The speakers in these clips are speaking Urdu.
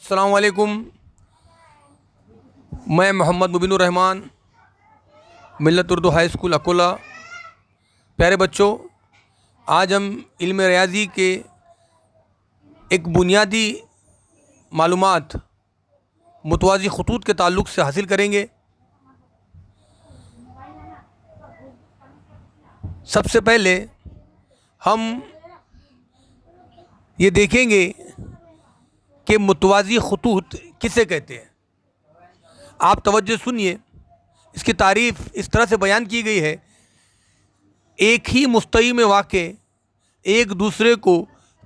السلام علیکم. میں محمد مبین الرحمان، ملت اردو ہائی اسکول اکولہ. پیارے بچوں، آج ہم علم ریاضی کے ایک بنیادی معلومات متوازی خطوط کے تعلق سے حاصل کریں گے. سب سے پہلے ہم یہ دیکھیں گے کہ متوازی خطوط کسے کہتے ہیں. آپ توجہ سنیے، اس کی تعریف اس طرح سے بیان کی گئی ہے: ایک ہی مستوی میں واقع ایک دوسرے کو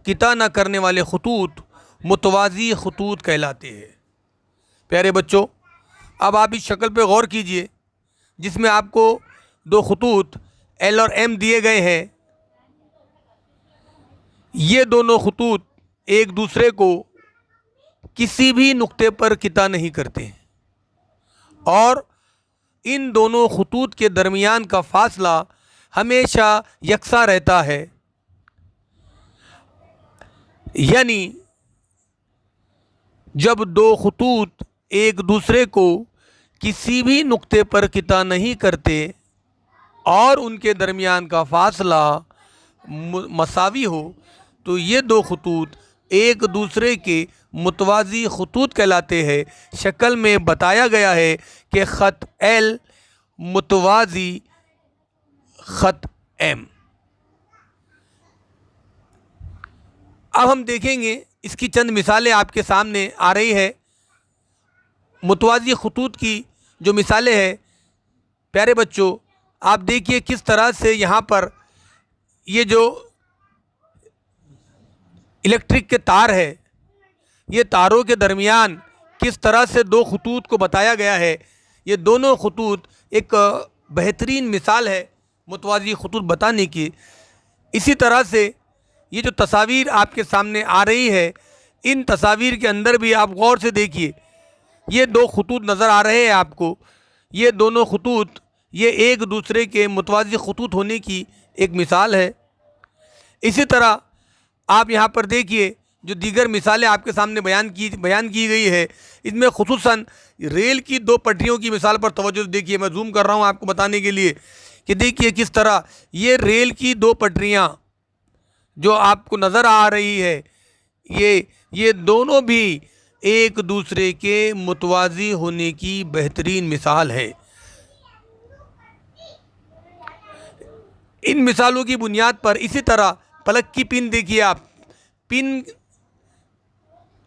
قطع نہ کرنے والے خطوط متوازی خطوط کہلاتے ہیں. پیارے بچوں، اب آپ اس شکل پہ غور کیجئے جس میں آپ کو دو خطوط ایل اور ایم دیے گئے ہیں. یہ دونوں خطوط ایک دوسرے کو کسی بھی نقطے پر قطع نہیں کرتے ہیں اور ان دونوں خطوط کے درمیان کا فاصلہ ہمیشہ یکساں رہتا ہے. یعنی جب دو خطوط ایک دوسرے کو کسی بھی نقطے پر قطع نہیں کرتے اور ان کے درمیان کا فاصلہ مساوی ہو تو یہ دو خطوط ایک دوسرے کے متوازی خطوط کہلاتے ہیں. شکل میں بتایا گیا ہے کہ خط ایل متوازی خط ایم. اب ہم دیکھیں گے، اس کی چند مثالیں آپ کے سامنے آ رہی ہے. متوازی خطوط کی جو مثالیں ہیں، پیارے بچوں آپ دیکھیے کس طرح سے یہاں پر یہ جو الیکٹرک کے تار ہے، یہ تاروں کے درمیان کس طرح سے دو خطوط کو بتایا گیا ہے. یہ دونوں خطوط ایک بہترین مثال ہے متوازی خطوط بتانے کی. اسی طرح سے یہ جو تصاویر آپ کے سامنے آ رہی ہے، ان تصاویر کے اندر بھی آپ غور سے دیکھیے، یہ دو خطوط نظر آ رہے ہیں آپ کو. یہ دونوں خطوط یہ ایک دوسرے کے متوازی خطوط ہونے کی ایک مثال ہے. اسی طرح آپ یہاں پر دیکھیے جو دیگر مثالیں آپ کے سامنے بیان کی گئی ہے، اس میں خصوصاً ریل کی دو پٹریوں کی مثال پر توجہ دیکھیے. میں زوم کر رہا ہوں آپ کو بتانے کے لیے کہ دیکھیے کس طرح یہ ریل کی دو پٹریاں جو آپ کو نظر آ رہی ہے، یہ دونوں بھی ایک دوسرے کے متوازی ہونے کی بہترین مثال ہے. ان مثالوں کی بنیاد پر اسی طرح پلک کی پن دیکھیے آپ، پن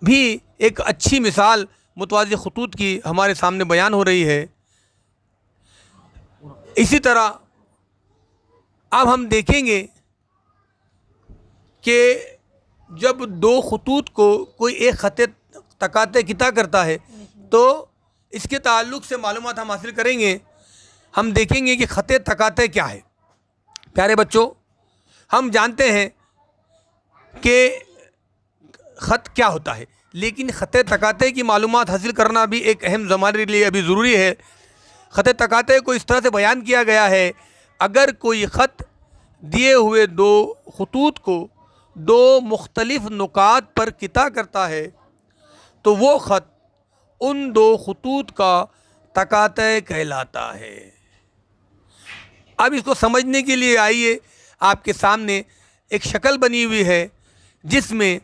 بھی ایک اچھی مثال متوازی خطوط کی ہمارے سامنے بیان ہو رہی ہے. اسی طرح اب ہم دیکھیں گے کہ جب دو خطوط کو کوئی ایک خط تقاطع قطع کرتا ہے تو اس کے تعلق سے معلومات ہم حاصل کریں گے. ہم دیکھیں گے کہ خط تقاطع کیا ہے. پیارے بچوں، ہم جانتے ہیں کہ خط کیا ہوتا ہے، لیکن خط تقاطع کی معلومات حاصل کرنا بھی ایک اہم ہمارے لیے ابھی ضروری ہے. خط تقاطع کو اس طرح سے بیان کیا گیا ہے: اگر کوئی خط دیے ہوئے دو خطوط کو دو مختلف نقاط پر قطع کرتا ہے تو وہ خط ان دو خطوط کا تقاطع کہلاتا ہے. اب اس کو سمجھنے کے لیے آئیے، آپ کے سامنے ایک شکل بنی ہوئی ہے جس میں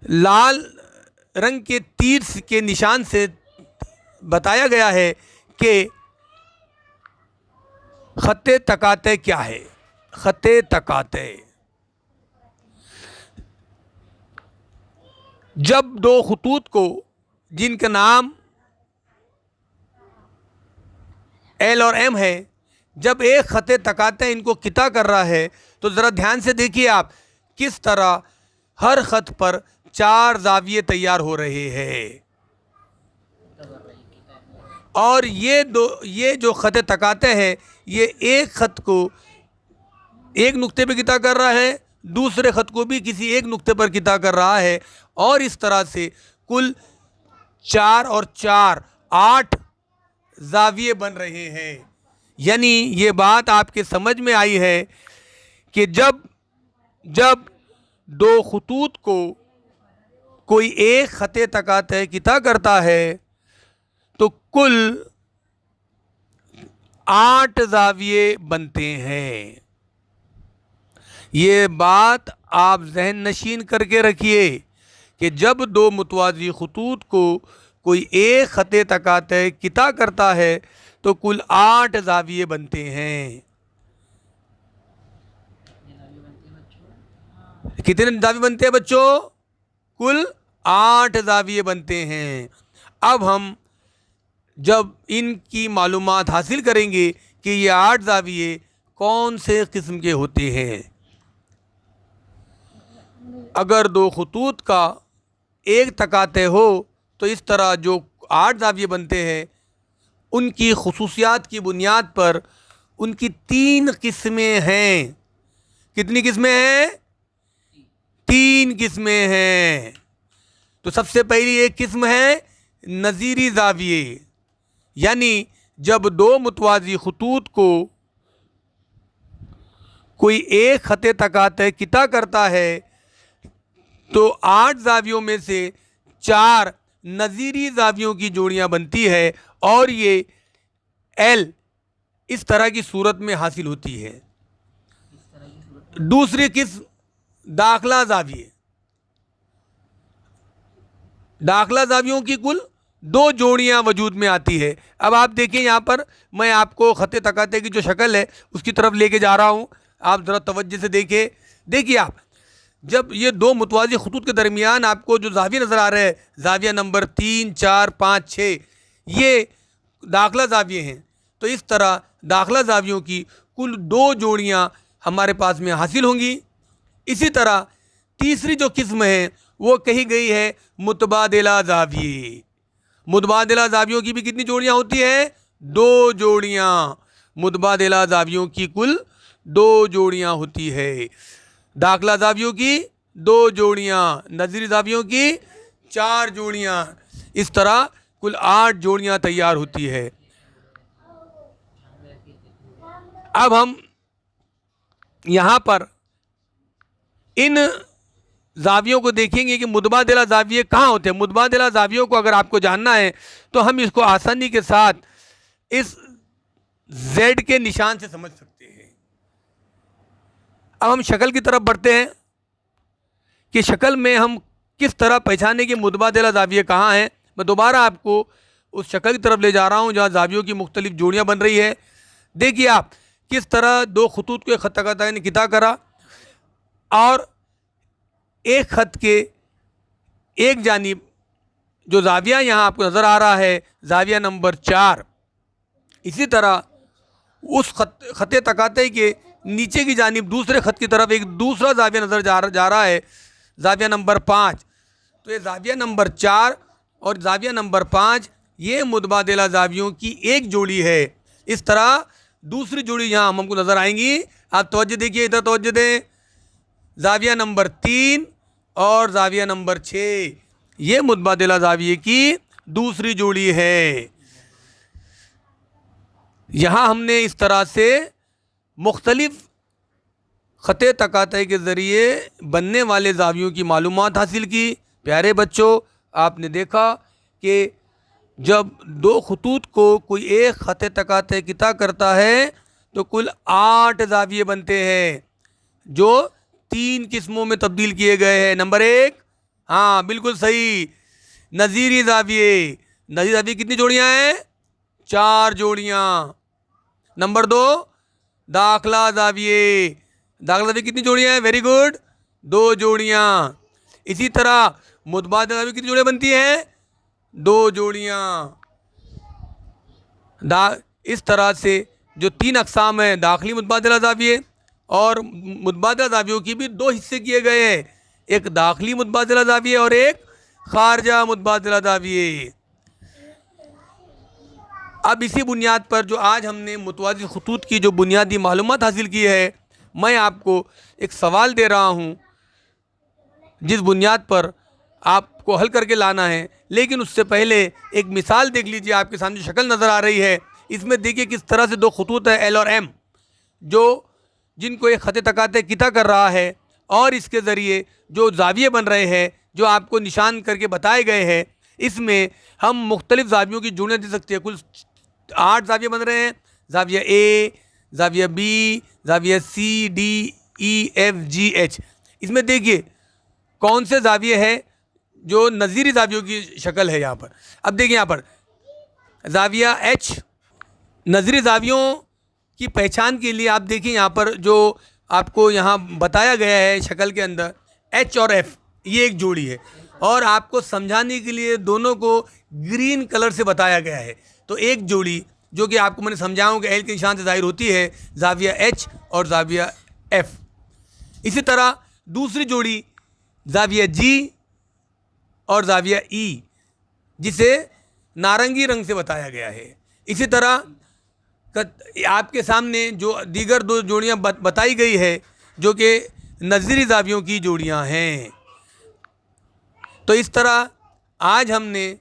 لال رنگ کے تیر کے نشان سے بتایا گیا ہے کہ خط تقاطع کیا ہے. خط تقاطع جب دو خطوط کو جن کا نام ایل اور ایم ہے، جب ایک خط تقاطع ان کو قطع کر رہا ہے تو ذرا دھیان سے دیکھیے آپ کس طرح ہر خط پر چار زاویے تیار ہو رہے ہیں. اور یہ جو خط تقاطع ہے یہ ایک خط کو ایک نقطے پہ قطع کر رہا ہے، دوسرے خط کو بھی کسی ایک نقطے پر قطع کر رہا ہے، اور اس طرح سے کل 4 اور 4 8 زاویے بن رہے ہیں. یعنی یہ بات آپ کے سمجھ میں آئی ہے کہ جب دو خطوط کو کوئی ایک خط تکاتہ کتا کرتا ہے تو کل 8 زاویے بنتے ہیں۔ یہ بات آپ ذہن نشین کر کے رکھیے کہ جب دو متوازی خطوط کو کوئی ایک خط تکاتہ کتا کرتا ہے تو کل 8 زاویے بنتے ہیں۔ کتنے زاویے بنتے ہیں بچوں؟ کل 8 زاویے بنتے ہیں۔ اب ہم جب ان کی معلومات حاصل کریں گے کہ یہ 8 زاویے کون سے قسم کے ہوتے ہیں۔ اگر دو خطوط کا ایک تکاتہ ہو تو اس طرح جو 8 زاویے بنتے ہیں ان کی خصوصیات کی بنیاد پر ان کی 3 قسمیں ہیں۔ کتنی قسمیں ہیں؟ 3 قسمیں ہیں۔ تو سب سے پہلی ایک قسم ہے نظیری زاویے، یعنی جب دو متوازی خطوط کو کوئی ایک خط تکاتہ کتا کرتا ہے تو 8 زاویوں میں سے 4 نظیری زاویوں کی جوڑیاں بنتی ہے اور یہ ایل اس طرح کی صورت میں حاصل ہوتی ہے۔ دوسری قسم داخلہ زاویے۔ داخلہ زاویوں کی کل 2 جوڑیاں وجود میں آتی ہے۔ اب آپ دیکھیں یہاں پر میں آپ کو خط تکاتہ کی جو شکل ہے اس کی طرف لے کے جا رہا ہوں، آپ ذرا توجہ سے دیکھیے آپ جب یہ 2 متوازی خطوط کے درمیان آپ کو جو زاویہ نظر آ رہا ہے، زاویہ نمبر 3، 4، 5، 6، یہ داخلہ زاویے ہیں۔ تو اس طرح داخلہ زاویوں کی کل 2 جوڑیاں ہمارے پاس میں حاصل ہوں گی۔ اسی طرح تیسری جو قسم ہے وہ کہی گئی ہے متبادلہ زاویے۔ متبادلہ زاویوں کی بھی کتنی جوڑیاں ہوتی ہیں؟ 2 جوڑیاں۔ متبادلہ زاویوں کی کل 2 جوڑیاں ہوتی ہے۔ داخلہ زاویوں کی 2 جوڑیاں، نظیری زاویوں کی 4 جوڑیاں، اس طرح کل 8 جوڑیاں تیار ہوتی ہے۔ اب ہم یہاں پر ان زاویوں کو دیکھیں گے کہ متبادلہ زاویے کہاں ہوتے ہیں۔ متبادلہ زاویوں کو اگر آپ کو جاننا ہے تو ہم اس کو آسانی کے ساتھ اس زیڈ کے نشان سے سمجھ سکتے ہیں۔ اب ہم شکل کی طرف بڑھتے ہیں کہ شکل میں ہم کس طرح پہچانے کہ متبادلہ زاویے کہاں ہیں۔ میں دوبارہ آپ کو اس شکل کی طرف لے جا رہا ہوں جہاں زاویوں کی مختلف جوڑیاں بن رہی ہے۔ دیکھیے آپ کس طرح 2 خطوط کو ایک خط تکاتہ نے کتا کرا اور ایک خط کے ایک جانب جو زاویہ یہاں آپ کو نظر آ رہا ہے زاویہ نمبر 4، اسی طرح اس خط تکاتہ کے نیچے کی جانب دوسرے خط کی طرف ایک دوسرا زاویہ نظر جا رہا ہے زاویہ نمبر 5۔ تو یہ زاویہ نمبر 4 اور زاویہ نمبر 5 یہ متبادلہ زاویوں کی ایک جوڑی ہے۔ اس طرح دوسری جوڑی یہاں ہم کو نظر آئیں گی۔ آپ توجہ دیکھیے، ادھر توجہ دیں۔ زاویہ نمبر 3 اور زاویہ نمبر 6 یہ متبادلہ زاویے کی دوسری جوڑی ہے۔ یہاں ہم نے اس طرح سے مختلف خط تکاتہ کے ذریعے بننے والے زاویوں کی معلومات حاصل کی۔ پیارے بچوں، آپ نے دیکھا کہ جب 2 خطوط کو کوئی ایک خط تکاتہ کتا کرتا ہے تو کل 8 زاویے بنتے ہیں جو 3 قسموں میں تبدیل کیے گئے ہیں۔ نمبر 1، ہاں بالکل صحیح، نظیری زاویے۔ نظیری زاویے کتنی جوڑیاں ہیں؟ 4 جوڑیاں۔ نمبر 2، داخلہ زاویے۔ داخلہ زاویے کتنی جوڑیاں ہیں؟ Very good, 2 جوڑیاں۔ اسی طرح متبادلہ زاویے کتنی جوڑیاں بنتی ہیں؟ 2 جوڑیاں۔ اس طرح سے جو 3 اقسام ہیں، داخلی متبادلہ زاویے اور متبادلہ زاویوں کی بھی 2 حصے کیے گئے ہیں، ایک داخلی متبادلہ زاویے اور ایک خارجہ متبادلہ زاویے۔ اب اسی بنیاد پر جو آج ہم نے متوازی خطوط کی جو بنیادی معلومات حاصل کی ہے، میں آپ کو ایک سوال دے رہا ہوں جس بنیاد پر آپ کو حل کر کے لانا ہے۔ لیکن اس سے پہلے ایک مثال دیکھ لیجیے، آپ کے سامنے شکل نظر آ رہی ہے۔ اس میں دیکھیے کس طرح سے 2 خطوط ہیں ایل اور ایم جن کو ایک خط تکاتہ کتا کر رہا ہے اور اس کے ذریعے جو زاویے بن رہے ہیں جو آپ کو نشان کر کے بتائے گئے ہیں اس میں ہم مختلف زاویوں کی جوڑیاں دے سکتے ہیں. کل 8 زاویے بن رہے ہیں. زاویہ اے، زاویہ بی، زاویہ سی، ڈی، ای، ایف، جی، ایچ. اس میں دیکھیے کون سے زاویے ہیں جو نظیری زاویوں کی شکل ہے یہاں پر. اب دیکھیں یہاں پر زاویہ ایچ. نظیری زاویوں کی پہچان کے لیے آپ دیکھیں یہاں پر جو آپ کو یہاں بتایا گیا ہے شکل کے اندر، ایچ اور ایف یہ ایک جوڑی ہے، اور آپ کو سمجھانے کے لیے دونوں کو گرین کلر سے بتایا گیا ہے. تو ایک جوڑی جو کہ آپ کو میں نے سمجھایا ہوں کہ ایل کے نشان سے ظاہر ہوتی ہے، زاویہ ایچ اور زاویہ ایف. اسی طرح دوسری جوڑی زاویہ جی اور زاویہ ای جسے نارنگی رنگ سے بتایا گیا ہے. اسی طرح آپ کے سامنے جو دیگر 2 جوڑیاں بتائی گئی ہے جو کہ نظیری زاویوں کی جوڑیاں ہیں. تو اس طرح آج ہم نے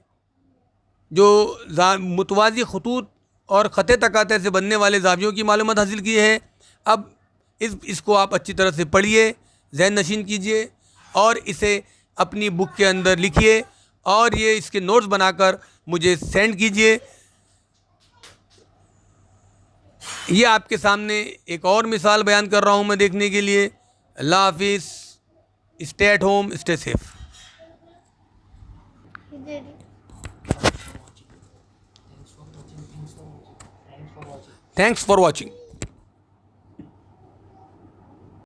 جو متوازی خطوط اور خط تقاطع سے بننے والے زاویوں کی معلومات حاصل کی ہے. اب اس کو آپ اچھی طرح سے پڑھیے، ذہن نشین کیجیے اور اسے اپنی بک کے اندر لکھیے اور یہ اس کے نوٹس بنا کر مجھے سینڈ کیجیے. یہ آپ کے سامنے ایک اور مثال بیان کر رہا ہوں میں دیکھنے کے لیے. اللہ حافظ. Stay at home, stay safe. Thanks for watching.